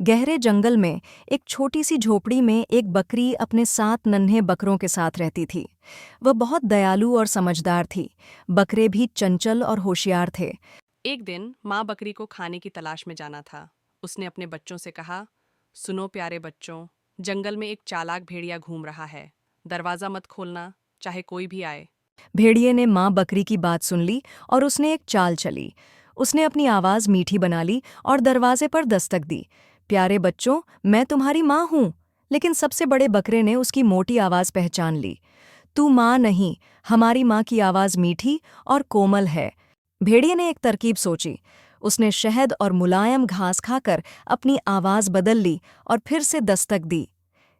गहरे जंगल में एक छोटी सी झोपड़ी में एक बकरी अपने 7 नन्हे बकरों के साथ रहती थी। वह बहुत दयालु और समझदार थी। बकरे भी चंचल और होशियार थे। एक दिन माँ बकरी को खाने की तलाश में जाना था। उसने अपने बच्चों से कहा, सुनो प्यारे बच्चों, जंगल में एक चालाक भेड़िया घूम रहा है। दरवाजा मत खोलना, चाहे कोई भी आए। भेड़िए ने माँ बकरी की बात सुन ली और उसने एक चाल चली। उसने अपनी आवाज़ मीठी बना ली और दरवाजे पर दस्तक दी। प्यारे बच्चों, मैं तुम्हारी माँ हूँ। लेकिन सबसे बड़े बकरे ने उसकी मोटी आवाज़ पहचान ली। तू माँ नहीं, हमारी माँ की आवाज़ मीठी और कोमल है। भेड़िए ने एक तरकीब सोची। उसने शहद और मुलायम घास खाकर अपनी आवाज़ बदल ली और फिर से दस्तक दी।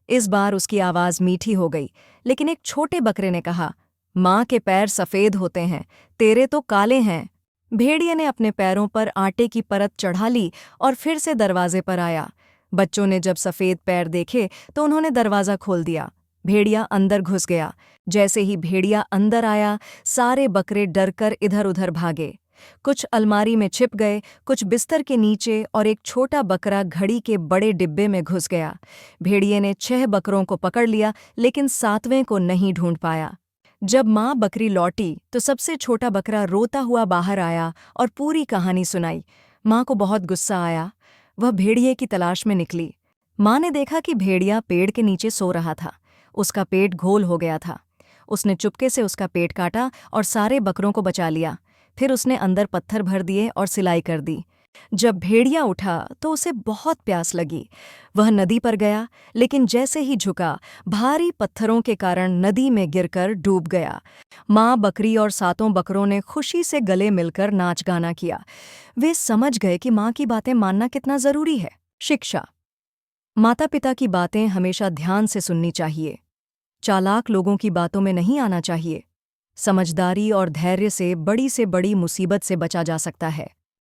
इस बार उसकी आवाज़ मीठी हो गई, लेकिन एक छोटे बकरे ने कहा, माँ के पैर सफ़ेद होते हैं, तेरे तो काले हैं। भेड़िए ने अपने पैरों पर आटे की परत चढ़ा ली और फिर से दरवाजे पर आया। बच्चों ने जब सफ़ेद पैर देखे तो उन्होंने दरवाज़ा खोल दिया। भेड़िया अंदर घुस गया। जैसे ही भेड़िया अंदर आया, सारे बकरे डरकर इधर-उधर भागे। कुछ अलमारी में छिप गए, कुछ बिस्तर के नीचे और एक छोटा बकरा घड़ी के बड़े डिब्बे में घुस गया। भेड़िए ने 6 बकरों को पकड़ लिया, लेकिन 7वें को नहीं ढूंढ पाया। जब माँ बकरी लौटी तो सबसे छोटा बकरा रोता हुआ बाहर आया और पूरी कहानी सुनाई। माँ को बहुत गुस्सा आया। वह भेड़िए की तलाश में निकली। माँ ने देखा कि भेड़िया पेड़ के नीचे सो रहा था। उसका पेट गोल हो गया था। उसने चुपके से उसका पेट काटा और सारे बकरों को बचा लिया। फिर उसने अंदर पत्थर भर दिए और सिलाई कर दी। जब भेड़िया उठा तो उसे बहुत प्यास लगी। वह नदी पर गया, लेकिन जैसे ही झुका, भारी पत्थरों के कारण नदी में गिरकर डूब गया। माँ बकरी और 7 बकरों ने खुशी से गले मिलकर नाच गाना किया। वे समझ गए कि माँ की बातें मानना कितना जरूरी है। शिक्षा। माता पिता की बातें हमेशा ध्यान से सुननी चाहिए। चालाक लोगों की बातों में नहीं आना चाहिए। समझदारी और धैर्य से बड़ी मुसीबत से बचा जा सकता है।